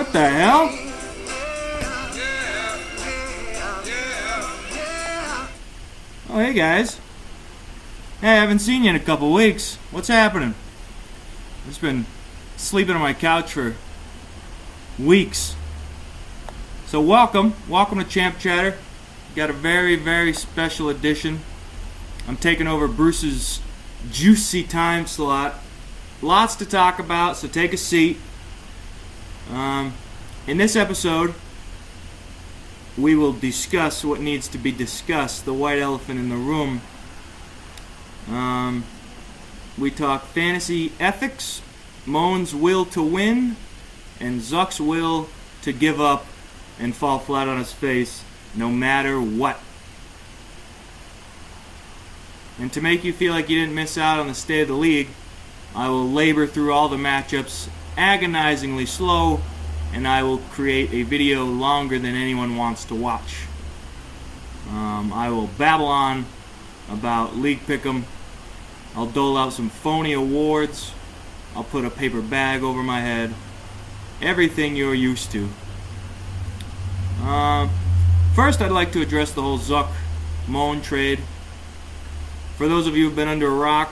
What the hell? Oh, hey guys. Hey, I haven't seen you in a couple weeks. What's happening? I've just been sleeping on my couch for weeks. So welcome to Champ Chatter. Got a very, very special edition. I'm taking over Bruce's juicy time slot. Lots to talk about, so take a seat. In this episode, we will discuss what needs to be discussed, the white elephant in the room. We talk fantasy ethics, Moan's will to win, and Zuck's will to give up and fall flat on his face no matter what. And to make you feel like you didn't miss out on the state of the league, I will labor through all the matchups agonizingly slow, and I will create a video longer than anyone wants to watch. I will babble on about League Pick'em. I'll dole out some phony awards. I'll put a paper bag over my head. Everything you're used to. First, I'd like to address the whole Zuck-Moan trade. For those of you who've been under a rock,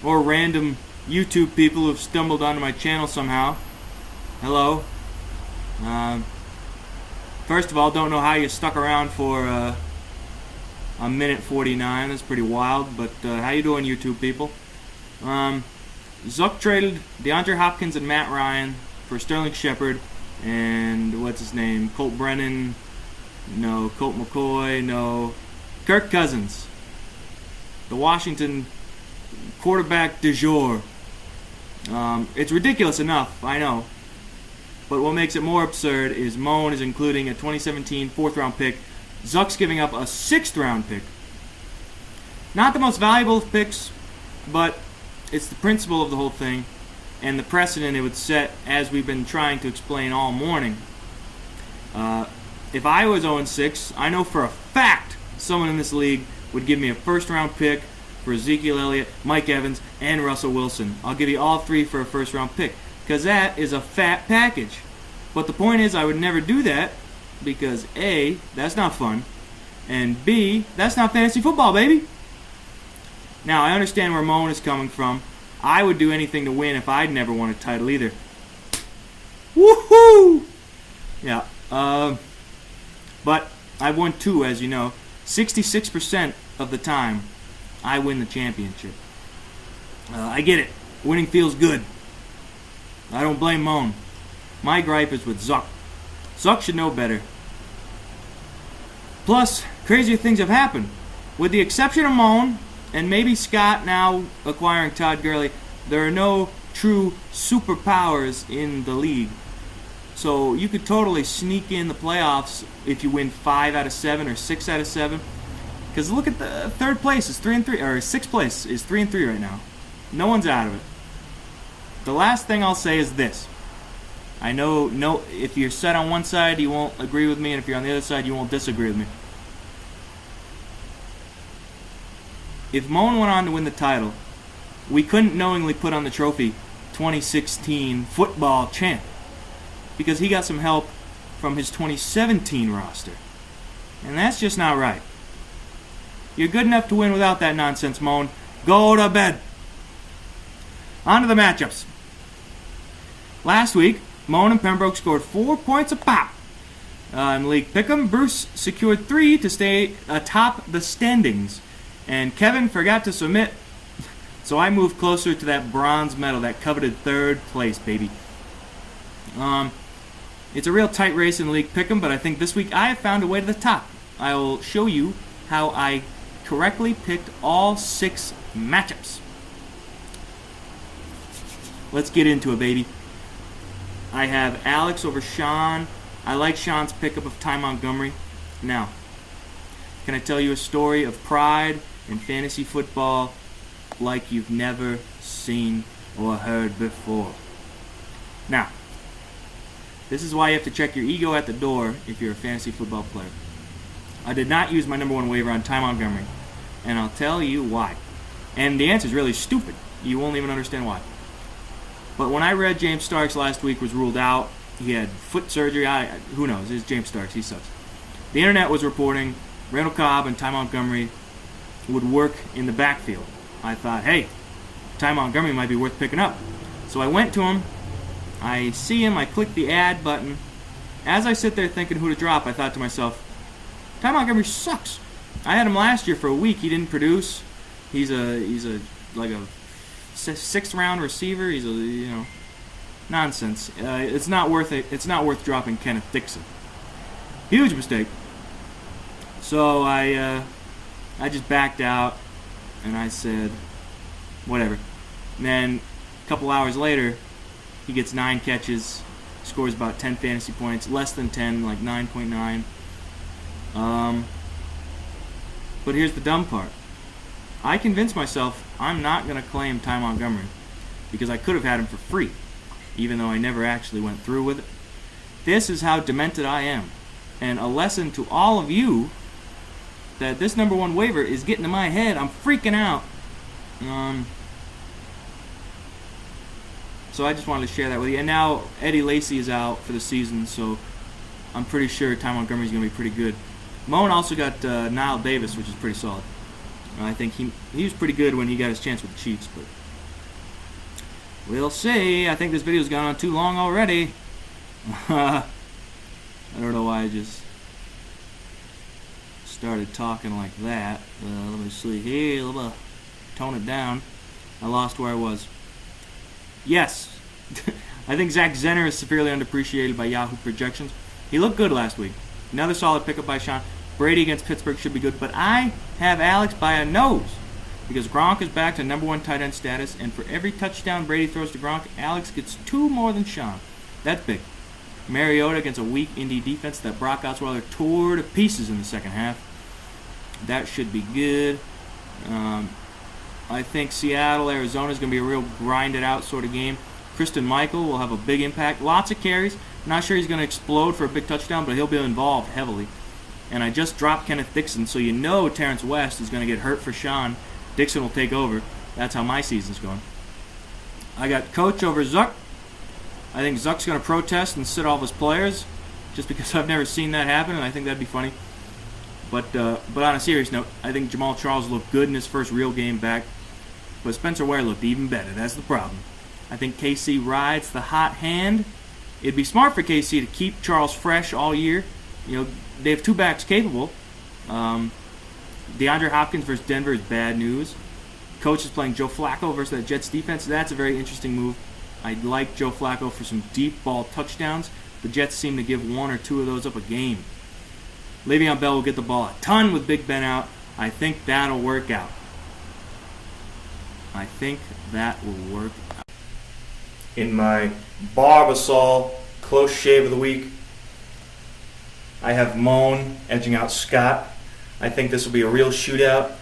or random YouTube people who've stumbled onto my channel somehow, hello. First of all, don't know how you stuck around for a minute 49. That's pretty wild, but how you doing, YouTube people? Zuck traded DeAndre Hopkins and Matt Ryan for Sterling Shepard and what's his name? Colt Brennan? No. Colt McCoy? No. Kirk Cousins. The Washington quarterback du jour. It's ridiculous enough, I know. But what makes it more absurd is Moan is including a 2017 4th-round pick. Zuck's giving up a 6th-round pick. Not the most valuable of picks, but it's the principle of the whole thing and the precedent it would set, as we've been trying to explain all morning. If I was 0-6, I know for a fact someone in this league would give me a 1st-round pick for Ezekiel Elliott, Mike Evans, and Russell Wilson. I'll give you all 3 for a 1st-round pick, because that is a fat package. But the point is, I would never do that, because A, that's not fun, and B, that's not fantasy football, baby. Now, I understand where Moan is coming from. I would do anything to win if I'd never won a title either. Woohoo! Yeah, but I've won 2, as you know. 66% of the time, I win the championship. I get it. Winning feels good. I don't blame Moan. My gripe is with Zuck. Zuck should know better. Plus, crazier things have happened. With the exception of Moan, and maybe Scott now acquiring Todd Gurley, there are no true superpowers in the league. So you could totally sneak in the playoffs if you win 5 out of 7 or 6 out of 7. Because look at the 3rd place is 3-3, or 6th place is 3-3 right now. No one's out of it. The last thing I'll say is this. I know if you're set on one side, you won't agree with me, and if you're on the other side, you won't disagree with me. If Moan went on to win the title, we couldn't knowingly put on the trophy 2016 football champ, because he got some help from his 2017 roster. And that's just not right. You're good enough to win without that nonsense, Moan. Go to bed. On to the matchups. Last week, Moan and Pembroke scored 4 points apiece. In League Pick'em, Bruce secured 3 to stay atop the standings. And Kevin forgot to submit, so I moved closer to that bronze medal, that coveted 3rd place, baby. It's a real tight race in League Pick'em, but I think this week I have found a way to the top. I will show you how I correctly picked all 6 matchups. Let's get into it, baby. I have Alex over Sean. I like Sean's pickup of Ty Montgomery. Now, can I tell you a story of pride in fantasy football like you've never seen or heard before? Now, this is why you have to check your ego at the door if you're a fantasy football player. I did not use my number 1 waiver on Ty Montgomery, and I'll tell you why. And the answer is really stupid. You won't even understand why. But when I read James Starks last week was ruled out, he had foot surgery. Who knows? It's James Starks. He sucks. The internet was reporting Randall Cobb and Ty Montgomery would work in the backfield. I thought, hey, Ty Montgomery might be worth picking up. So I went to him. I see him. I click the add button. As I sit there thinking who to drop, I thought to myself, Ty Montgomery sucks. I had him last year for a week. He didn't produce. He's a like a sixth round receiver. He's nonsense. It's not worth it. It's not worth dropping Kenneth Dixon. Huge mistake. So I just backed out and I said, whatever. And then a couple hours later, he gets 9 catches, scores about 10 fantasy points, less than 10, like 9.9. But here's the dumb part. I convinced myself I'm not going to claim Ty Montgomery because I could have had him for free, even though I never actually went through with it. This is how demented I am. And a lesson to all of you that this number 1 waiver is getting to my head. I'm freaking out. So I just wanted to share that with you. And now Eddie Lacy is out for the season, so I'm pretty sure Ty Montgomery is going to be pretty good. Moan also got Niall Davis, which is pretty solid. I think he was pretty good when he got his chance with the Chiefs, but we'll see. I think this video's gone on too long already. I don't know why I just started talking like that. Let me see here. Let me tone it down. I lost where I was. Yes, I think Zach Zenner is severely underappreciated by Yahoo projections. He looked good last week. Another solid pickup by Sean. Brady against Pittsburgh should be good, but I have Alex by a nose because Gronk is back to number 1 tight end status, and for every touchdown Brady throws to Gronk, Alex gets 2 more than Sean. That's big. Mariota against a weak Indy defense that Brock Osweiler tore to pieces in the second half. That should be good. I think Seattle, Arizona is going to be a real grind-it-out sort of game. Christian Michael will have a big impact. Lots of carries. Not sure he's going to explode for a big touchdown, but he'll be involved heavily. And I just dropped Kenneth Dixon, so you know Terrence West is going to get hurt for Sean. Dixon will take over. That's how my season's going. I got Coach over Zuck. I think Zuck's going to protest and sit all of his players, just because I've never seen that happen, and I think that'd be funny. But on a serious note, I think Jamal Charles looked good in his first real game back, but Spencer Ware looked even better. That's the problem. I think KC rides the hot hand. It'd be smart for KC to keep Charles fresh all year. You know, they have 2 backs capable. DeAndre Hopkins versus Denver is bad news. Coach is playing Joe Flacco versus that Jets defense. That's a very interesting move. I'd like Joe Flacco for some deep ball touchdowns. The Jets seem to give 1 or 2 of those up a game. Le'Veon Bell will get the ball a ton with Big Ben out. I think that'll work out. I think that will work out. In my Barbasol close shave of the week, I have Moan edging out Scott. I think this will be a real shootout.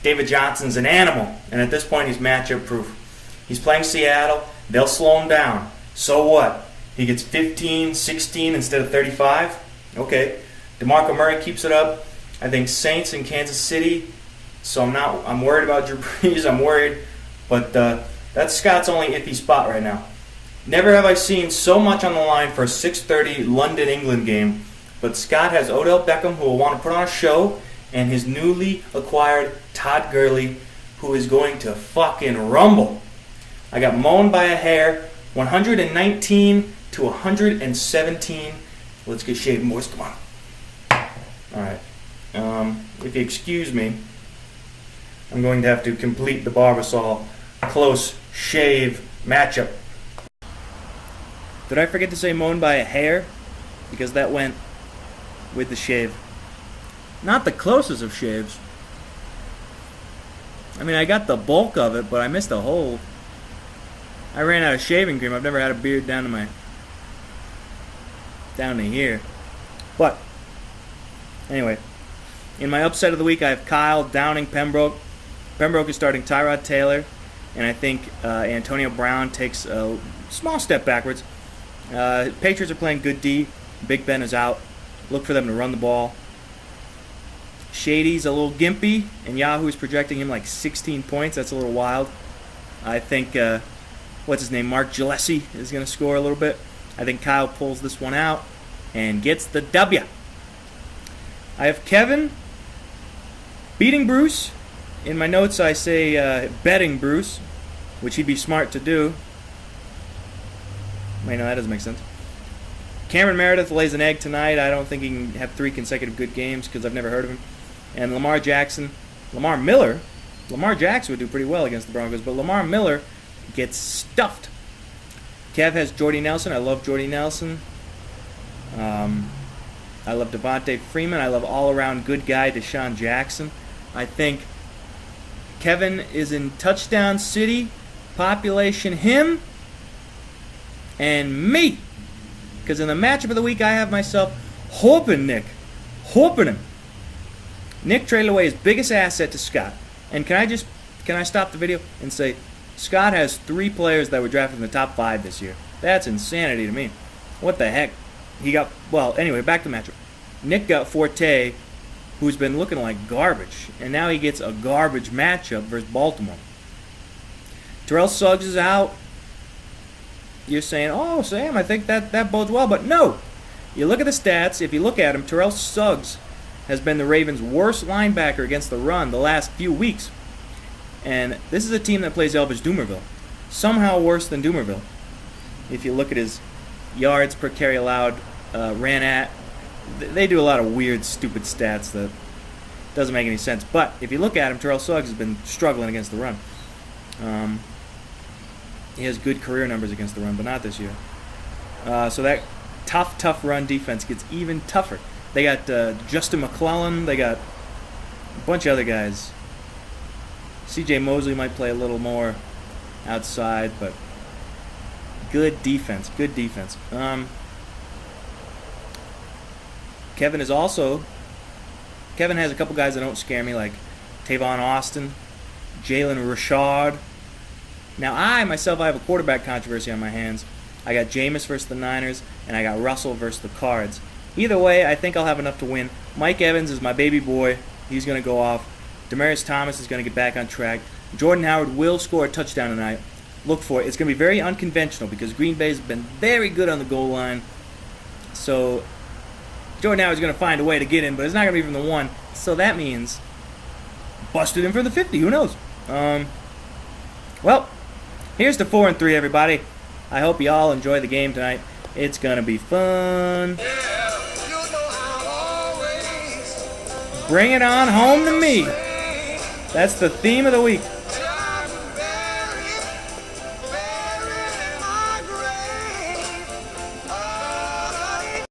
David Johnson's an animal, and at this point he's matchup proof. He's playing Seattle. They'll slow him down. So what? He gets 15, 16 instead of 35? Okay. DeMarco Murray keeps it up. I think Saints in Kansas City. So I'm worried about Drew Brees. I'm worried. But that's Scott's only iffy spot right now. Never have I seen so much on the line for a 6:30 London, England game. But Scott has Odell Beckham, who will want to put on a show, and his newly acquired Todd Gurley, who is going to fucking rumble. I got Moan by a hair, 119 to 117. Let's get shaving, boys. Come on. All right. If you excuse me, I'm going to have to complete the Barbasol close shave matchup. Did I forget to say Moan by a hair? Because that went with the shave. Not the closest of shaves. I mean, I got the bulk of it, but I missed a hole. I ran out of shaving cream. I've never had a beard down to here. But anyway, in my upset of the week, I have Kyle downing Pembroke. Pembroke is starting Tyrod Taylor, and I think Antonio Brown takes a small step backwards. Patriots are playing good D. Big Ben is out. Look for them to run the ball. Shady's a little gimpy, and Yahoo is projecting him like 16 points. That's a little wild. I think, Mark Gillespie is going to score a little bit. I think Kyle pulls this one out and gets the W. I have Kevin beating Bruce. In my notes I say betting Bruce, which he'd be smart to do. Wait, no, that doesn't make sense. Cameron Meredith lays an egg tonight. I don't think he can have 3 consecutive good games because I've never heard of him. And Lamar Miller. Lamar Jackson would do pretty well against the Broncos, but Lamar Miller gets stuffed. Kev has Jordy Nelson. I love Jordy Nelson. I love Devontae Freeman. I love all-around good guy Deshaun Jackson. I think Kevin is in touchdown city. Population him and me. Because in the matchup of the week, I have myself hoping Nick. Hoping him. Nick traded away his biggest asset to Scott. And can I stop the video and say, Scott has 3 players that were drafted in the top 5 this year. That's insanity to me. What the heck? Anyway, back to the matchup. Nick got Forte, who's been looking like garbage. And now he gets a garbage matchup versus Baltimore. Terrell Suggs is out. You're saying, oh, Sam, I think that bodes well. But no. You look at the stats. If you look at him, Terrell Suggs has been the Ravens' worst linebacker against the run the last few weeks. And this is a team that plays Elvis Dumervil. Somehow worse than Dumervil. If you look at his yards per carry allowed, ran at, they do a lot of weird, stupid stats that doesn't make any sense. But if you look at him, Terrell Suggs has been struggling against the run. He has good career numbers against the run, but not this year. So that tough run defense gets even tougher. They got Justin McClellan. They got a bunch of other guys. C.J. Mosley might play a little more outside, but good defense. Good defense. Kevin has a couple guys that don't scare me, like Tavon Austin, Jalen Richard. Now, I have a quarterback controversy on my hands. I got Jameis versus the Niners, and I got Russell versus the Cards. Either way, I think I'll have enough to win. Mike Evans is my baby boy. He's going to go off. Demaryius Thomas is going to get back on track. Jordan Howard will score a touchdown tonight. Look for it. It's going to be very unconventional because Green Bay's been very good on the goal line. So Jordan Howard's going to find a way to get in, but it's not going to be from the 1. So that means busted him for the 50. Who knows? Well, here's to 4-3, everybody. I hope you all enjoy the game tonight. It's going to be fun. Bring it on home to me. That's the theme of the week.